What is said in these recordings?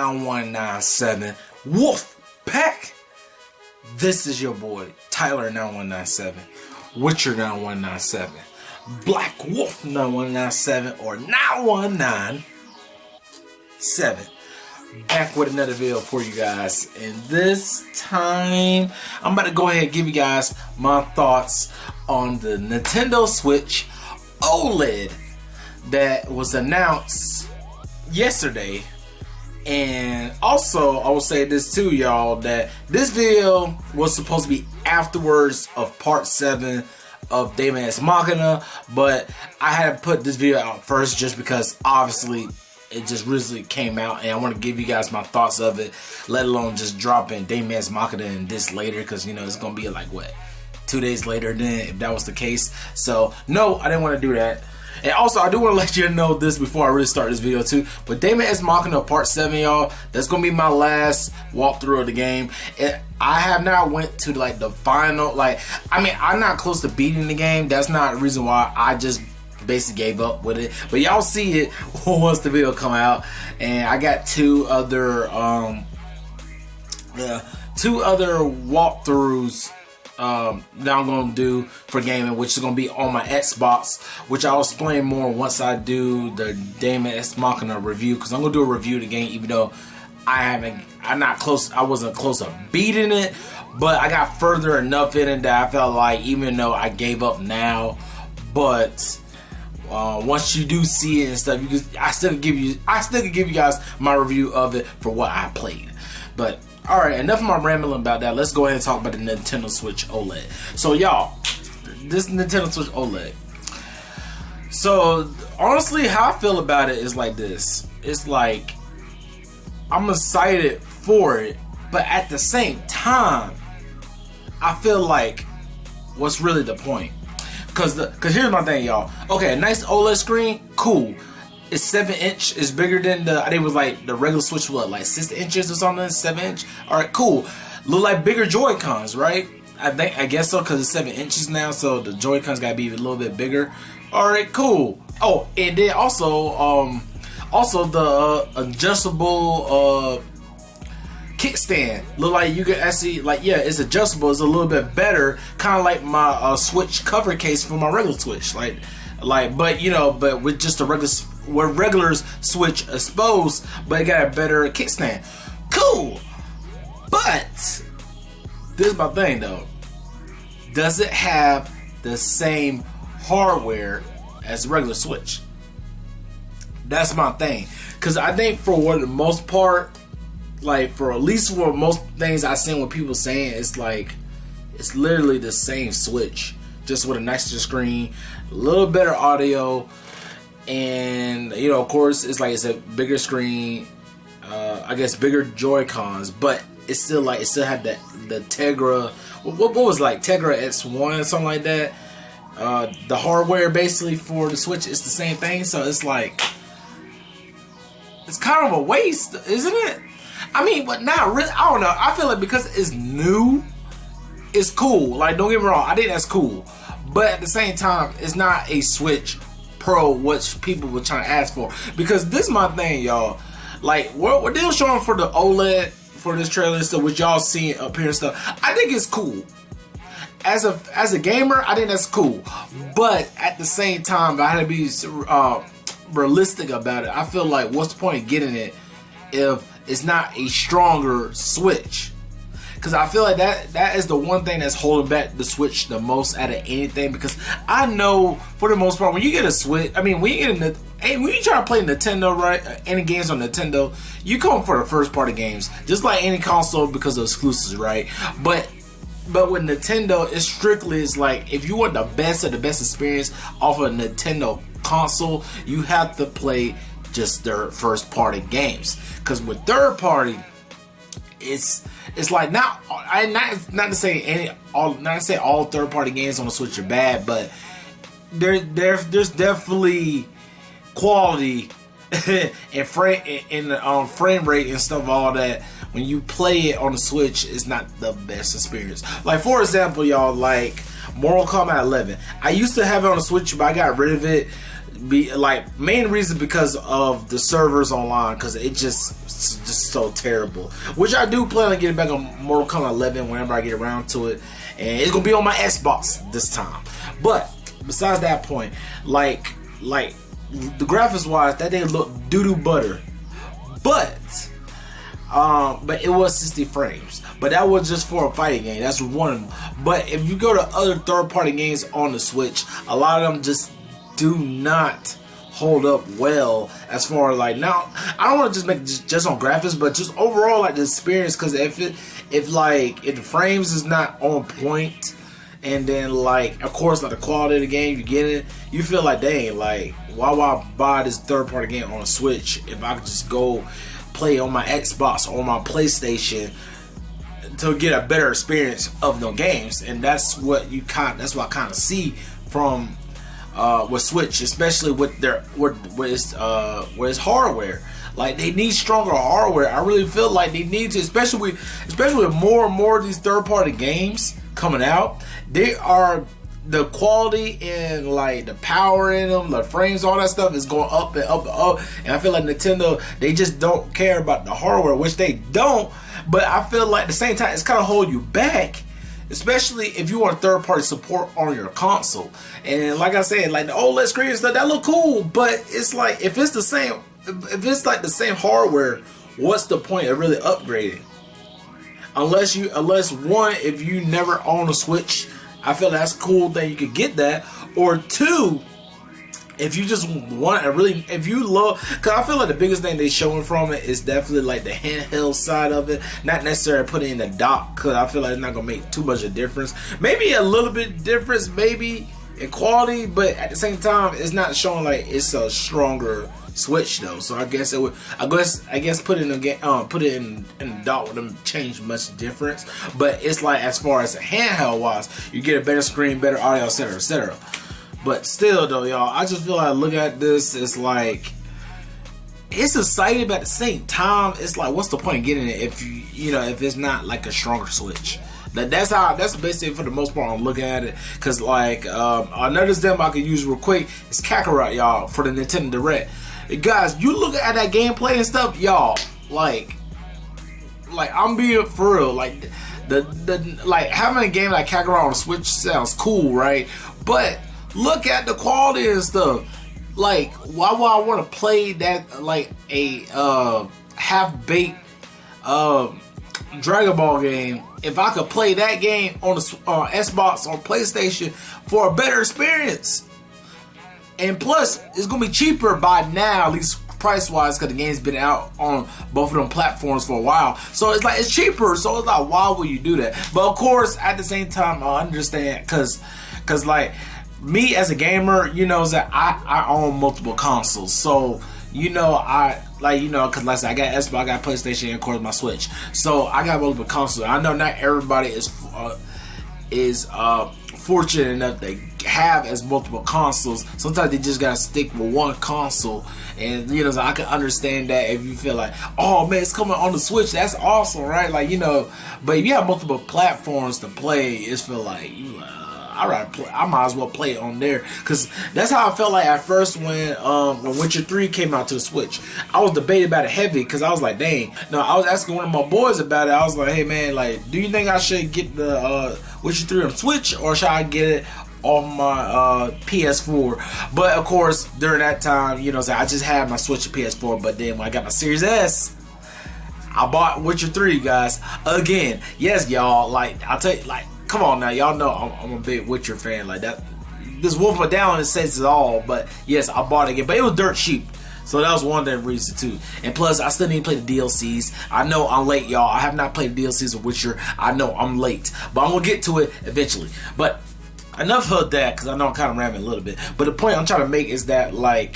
9197 Wolf Pack. This is your boy Tyler 9197, Witcher 9197, Black Wolf 9197, or 9197. Back with another video for you guys, and this time I'm about to go ahead and give you guys my thoughts on the Nintendo Switch Oled that was announced yesterday. And also, I will say this too, y'all, that this video was supposed to be afterwards of part 7 of Deus Machina, but I had to put this video out first just because obviously it just recently came out, and I want to give you guys my thoughts of it, let alone just dropping Deus Machina and this later, because you know it's gonna be like what, 2 days later then if that was the case. So no, I didn't want to do that. And also, I do want to let you know this before I really start this video too. But Deus Machina Part 7, y'all, that's going to be my last walkthrough of the game. And I have not went to like the final, like, I mean, I'm not close to beating the game. That's not the reason why I just basically gave up with it. But y'all see it once the video come out. And I got two other walkthroughs that I'm going to do for gaming, which is going to be on my Xbox, which I'll explain more once I do the Deus Machina review, because I'm going to do a review of the game, even though I wasn't close to beating it, but I got further enough in it that I felt like, even though I gave up now, but once you do see it and stuff, I still can give you guys my review of it for what I played. But alright, enough of my rambling about that. Let's go ahead and talk about the Nintendo Switch OLED. So y'all, this Nintendo Switch OLED. So honestly, how I feel about it is like this. It's like, I'm excited for it, but at the same time, I feel like, what's really the point? Cause here's my thing, y'all. Okay, a nice OLED screen, cool. It's 7-inch. It's bigger than the, I think it was like the regular Switch, what, like 6 inches or something? 7-inch. All right, cool. Look like bigger Joy-Cons, right? I guess so, because it's 7 inches now, so the Joy-Cons gotta be a little bit bigger. All right, cool. Oh, and then also the adjustable kickstand. Look like you can actually, like, yeah, it's adjustable. It's a little bit better, kind of like my Switch cover case for my regular Switch, like, but you know, but with just a regular Switch exposed, but it got a better kickstand. Cool. But this is my thing though. Does it have the same hardware as a regular Switch? That's my thing. Cause I think for the most part, like for at least for most things I've seen what people saying, it's like it's literally the same Switch, just with a nicer screen, a little better audio, and you know, of course, it's like it's a bigger screen, I guess bigger Joy-Cons, but it's still like, it still had the Tegra, what was like Tegra X1, something like that. The hardware basically for the Switch is the same thing, so it's like, it's kind of a waste, isn't it? I mean, but not really. I don't know. I feel like because it's new, it's cool. Like, don't get me wrong, I think that's cool. But at the same time, it's not a Switch Pro, which people were trying to ask for. Because this is my thing, y'all. Like, what they were showing for the OLED, for this trailer and stuff, which y'all seeing up here and stuff, I think it's cool. As a gamer, I think that's cool. But at the same time, I had to be realistic about it. I feel like, what's the point of getting it if it's not a stronger Switch? Because I feel like that is the one thing that's holding back the Switch the most out of anything. Because I know for the most part, when you get a Switch, I mean, when you try to play Nintendo, right, any games on Nintendo, you come for the first party games, just like any console, because of exclusives, right? But with Nintendo, it's strictly, it's like, if you want the best of the best experience off of a Nintendo console, you have to play just their first party games. Because with third party, it's like, not to say all third party games on the Switch are bad, but there's definitely quality and frame rate and stuff, all that. When you play it on the Switch, it's not the best experience. Like, for example, y'all, like Mortal Kombat 11. I used to have it on the Switch, but I got rid of it Main reason because of the servers online, because it's just so terrible. Which I do plan on getting back on Mortal Kombat 11 whenever I get around to it, and it's gonna be on my Xbox this time. But besides that point, like the graphics wise, that thing looked doo-doo butter, but it was 60 frames. But that was just for a fighting game. That's one of them. But if you go to other third-party games on the Switch, a lot of them just do not hold up well. As far as now, I don't want to just make it just on graphics, but just overall the experience. Because if the frames is not on point, and then of course the quality of the game, you get it, you feel like, dang, why would I buy this third-party game on a Switch if I could just go play on my Xbox or my PlayStation to get a better experience of the games? And that's what I kind of see from with Switch, especially with its hardware. They need stronger hardware. I really feel like they need to, especially with more and more of these third-party games coming out. The quality and the power in them, the frames, all that stuff is going up and up and up. And I feel like Nintendo, they just don't care about the hardware, which they don't. But I feel like at the same time, it's kind of holding you back, especially if you want third-party support on your console. And like I said, the OLED screen and stuff, that look cool. But it's if it's the same hardware, what's the point of really upgrading? Unless if you never own a Switch, I feel that's a cool thing, you could get that. Or two, if you just want to really, if you love, because I feel like the biggest thing they showing from it is definitely the handheld side of it, not necessarily putting in the dock, because I feel like it's not gonna make too much of a difference. Maybe a little bit difference, maybe in quality, but at the same time, it's not showing it's a stronger Switch though. So I guess it would. I guess put it in the dock wouldn't change much difference. But it's as far as a handheld wise, you get a better screen, better audio, etc., etc. But still though, y'all, I just feel looking at this, it's exciting, but at the same time, it's what's the point of getting it if if it's not a stronger Switch? That's basically for the most part I'm looking at it. Because another demo I could use real quick is Kakarot, y'all, for the Nintendo Direct. Guys, you look at that gameplay and stuff, y'all, I'm being for real, having a game like Kakarot on the Switch sounds cool, right? But look at the quality and stuff. Why would I want to play that a half-baked Dragon Ball game if I could play that game on the Xbox or PlayStation for a better experience? And plus, it's going to be cheaper by now, at least price-wise, because the game's been out on both of them platforms for a while. So it's cheaper. So it's why would you do that? But of course, at the same time, I understand, because me as a gamer, that I own multiple consoles. So because I got Xbox, I got PlayStation, and of course my Switch. So I got multiple consoles. I know not everybody is fortunate enough to have as multiple consoles. Sometimes they just gotta stick with one console, and so I can understand that if you feel oh man, it's coming on the Switch, that's awesome, right? But if you have multiple platforms to play, it's feel I might as well play it on there, because that's how I felt at first when Witcher 3 came out to the Switch. I was debating about it heavy, because I was dang. No, I was asking one of my boys about it. I was hey man, do you think I should get the Witcher 3 on Switch, or should I get it on my PS4? But of course, during that time, I just had my Switch and PS4. But then when I got my Series S, I bought Witcher 3, guys. Again, yes, y'all. I'll tell you, come on now, y'all know I'm a big Witcher fan. That, this Wolf Medallion says it all. But yes, I bought it again, but it was dirt cheap. So that was one of the reasons too. And plus, I still need to play the DLCs. I know I'm late, y'all. I have not played the DLCs of Witcher. I know I'm late, but I'm gonna get to it eventually. But enough of that, because I know I'm kind of rambling a little bit. But the point I'm trying to make is that why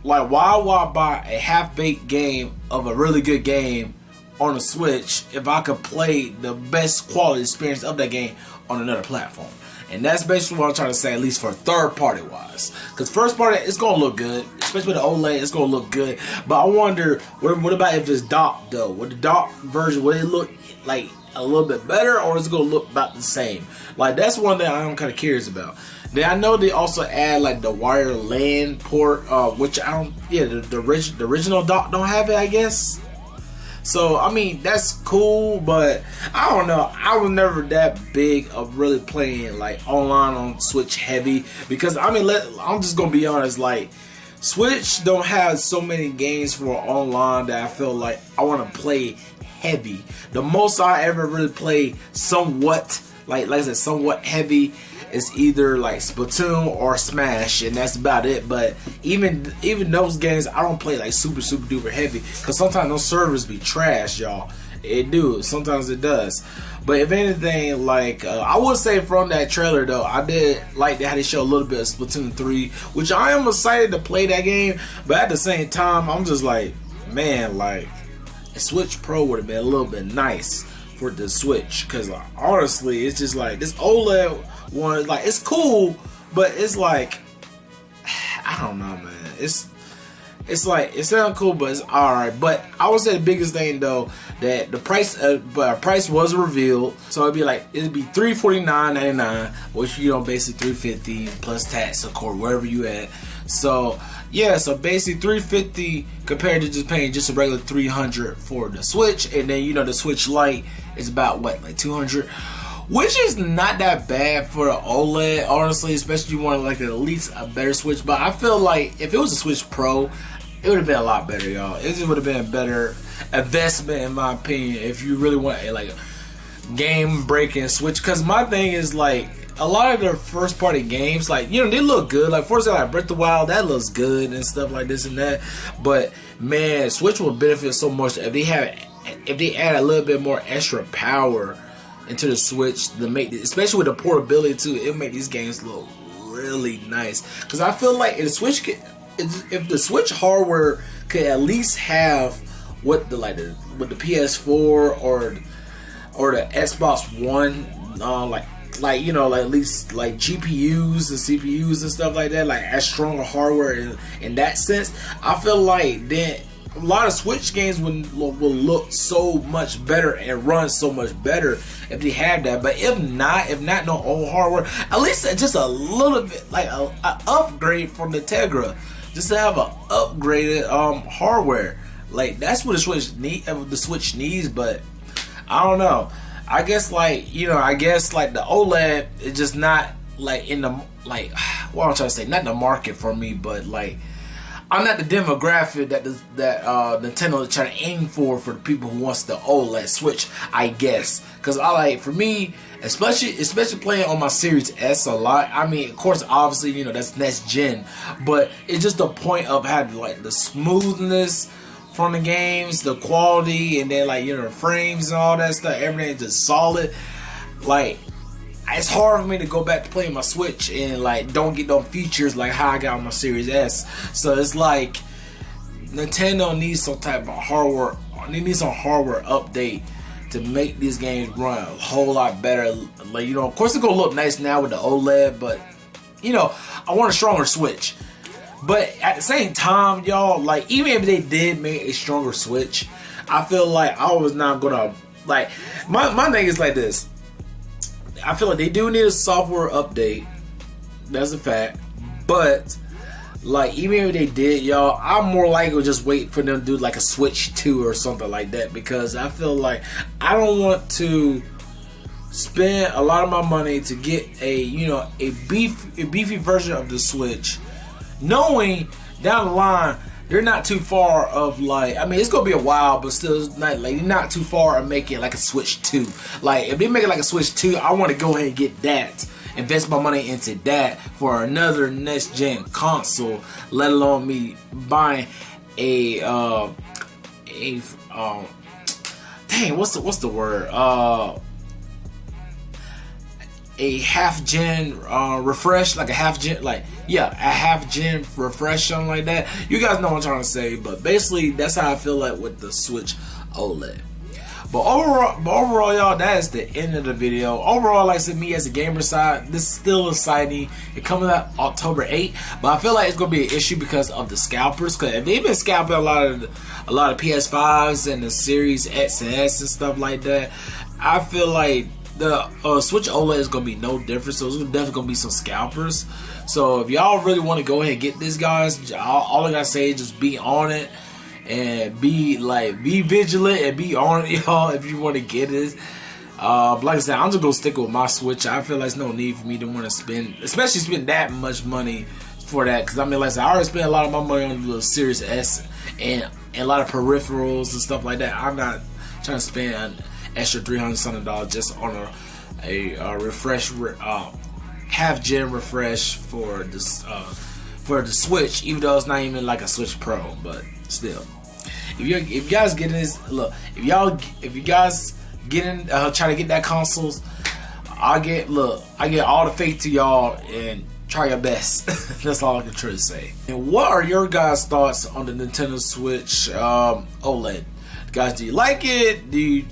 would I buy a half-baked game of a really good game on a Switch if I could play the best quality experience of that game on another platform? And that's basically what I'm trying to say, at least for third-party wise. Because first-party, it's going to look good. Especially with the OLED, it's going to look good. But I wonder, what about if it's docked, though? Would the dock version, would it look a little bit better, or is it gonna look about the same? Like, that's one thing I'm kind of curious about. Then I know they also add like the wire LAN port, which I don't. Yeah, the original dock don't have it, I guess. So I mean, that's cool, but I don't know. I was never that big of really playing like online on Switch heavy, because I mean, I'm just gonna be honest. Like, Switch don't have so many games for online that I feel like I want to play heavy. The most I ever really play somewhat, like I said, somewhat heavy, is either like Splatoon or Smash, and that's about it. But even those games, I don't play like super duper heavy, because sometimes those servers be trash, y'all. It do. Sometimes it does. But if anything, like I would say from that trailer though, I did like how they show a little bit of Splatoon 3, which I am excited to play that game. But at the same time, I'm just like, man, like a Switch Pro would have been a little bit nice for the Switch, because honestly, it's just like this OLED one, like, it's cool, but it's like, I don't know, man. It's like, it sounds cool, but it's alright. But I would say the biggest thing though, that the price was revealed, so it'd be $349.99, which, you know, basically $350 plus tax, of course, wherever you at. So yeah, so basically $350 compared to just paying just a regular $300 for the Switch, and then, you know, the Switch Lite is about what, like $200. Which is not that bad for the OLED, honestly, especially if you want like at least a better Switch. But I feel like if it was a Switch Pro, it would have been a lot better, y'all. It just would have been a better investment, in my opinion, if you really want a like game-breaking Switch. Because my thing is, like, a lot of their first-party games, like, you know, they look good. Like, for example, like Breath of the Wild, that looks good and stuff like this and that. But man, Switch will benefit so much if they add a little bit more extra power into the Switch to make it, especially with the portability too. It make these games look really nice, because I feel like if the Switch hardware could at least have what the PS4 or the Xbox One, like you know, like at least like GPUs and CPUs and stuff like that, like as stronger hardware in that sense, I feel like then a lot of Switch games will look so much better and run so much better if they have that. But if not no old hardware, at least just a little bit, like a upgrade from the Tegra, just to have a upgraded hardware. Like, that's what the Switch needs. But I don't know. I guess like the OLED is just not like in the, like, what I'm trying to say, not in the market for me, but like, I'm not the demographic that Nintendo is trying to aim for the people who wants the OLED Switch, I guess. Because for me, especially playing on my Series S a lot. I mean, of course, obviously, you know, that's next gen, but it's just the point of having like the smoothness from the games, the quality, and then like, you know, the frames and all that stuff. Everything just solid. Like, it's hard for me to go back to playing my Switch and like don't get no features like how I got on my Series S. So it's like Nintendo needs some type of hardware. They need some hardware update to make these games run a whole lot better. Like, you know, of course it's gonna look nice now with the OLED, but you know, I want a stronger Switch. But at the same time, y'all, like, even if they did make a stronger Switch, I feel like I was not gonna, like, my thing is like this. I feel like they do need a software update. That's a fact. But like, even if they did, y'all, I'm more likely to just wait for them to do like a Switch 2 or something like that, because I feel like I don't want to spend a lot of my money to get a beefy version of the Switch, knowing down the line they're not too far of, like, I mean, it's gonna be a while, but still, it's not like, they're not too far of making like a Switch 2. Like, if they make it like a Switch 2, I want to go ahead and get that, invest my money into that for another next gen console, let alone me buying a dang, what's the word, a half gen refresh, like a half gen, like, yeah, a half gen refresh, something like that. You guys know what I'm trying to say, but basically that's how I feel like with the Switch OLED. But overall, y'all, that is the end of the video. Overall, like I said, me as a gamer side, this is still exciting. It comes out October 8th, but I feel like it's gonna be an issue because of the scalpers. Because if they've been scalping a lot of PS5s and the Series X and S and stuff like that, I feel like the Switch OLED is gonna be no different. So there's definitely gonna be some scalpers. So if y'all really want to go ahead and get this, guys, all I gotta say is just be on it and be vigilant and be on it, y'all. If you want to get it. Like I said, I'm just gonna stick with my Switch. I feel like there's no need for me to want to spend that much money for that. Because I mean, like I said, I already spent a lot of my money on the Series S and a lot of peripherals and stuff like that. I'm not trying to spend an extra $300 just on a refresh, half gen refresh for this for the Switch. Even though it's not even like a Switch Pro, but still, if you guys get this, look, if you guys get in, try to get that consoles, I get all the faith to y'all and try your best. That's all I can try to say. And what are your guys' thoughts on the Nintendo Switch OLED? Guys, do you like it? Do you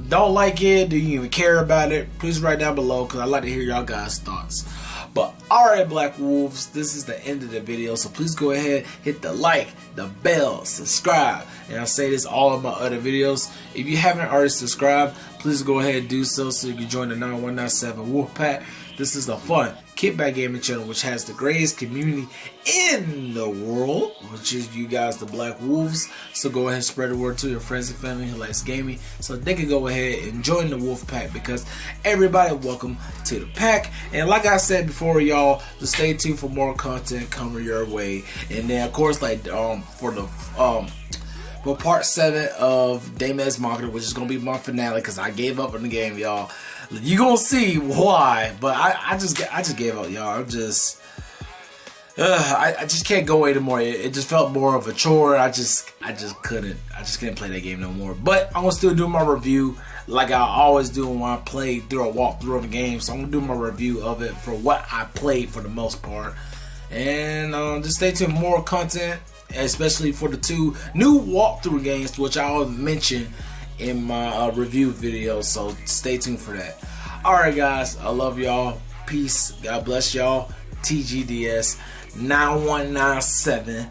don't like it? Do you even care about it? Please write down below, because I'd like to hear y'all guys' thoughts. But alright, Black Wolves, this is the end of the video, so please go ahead, hit the like, the bell, subscribe, and I say this all of my other videos. If you haven't already subscribed, please go ahead and do so you can join the 9197 Wolfpack. This is the fun kickback gaming channel which has the greatest community in the world, which is you guys, the Black Wolves. So go ahead and spread the word to your friends and family who likes gaming, so they can go ahead and join the Wolf Pack, because everybody welcome to the pack. And like I said before, y'all, just stay tuned for more content coming your way. And then of course, like for part 7 of Damas Marketer, which is gonna be my finale, because I gave up on the game, y'all. You gonna see why, but I just gave up, y'all. I just can't go anymore. It just felt more of a chore. I just couldn't play that game no more. But I'm gonna still do my review like I always do when I play through a walkthrough of the game. So I'm gonna do my review of it for what I played for the most part. And just stay tuned for more content, especially for the 2 new walkthrough games, which I'll mention in my review video. So stay tuned for that. Alright, guys, I love y'all. Peace. God bless y'all. TGDS 9197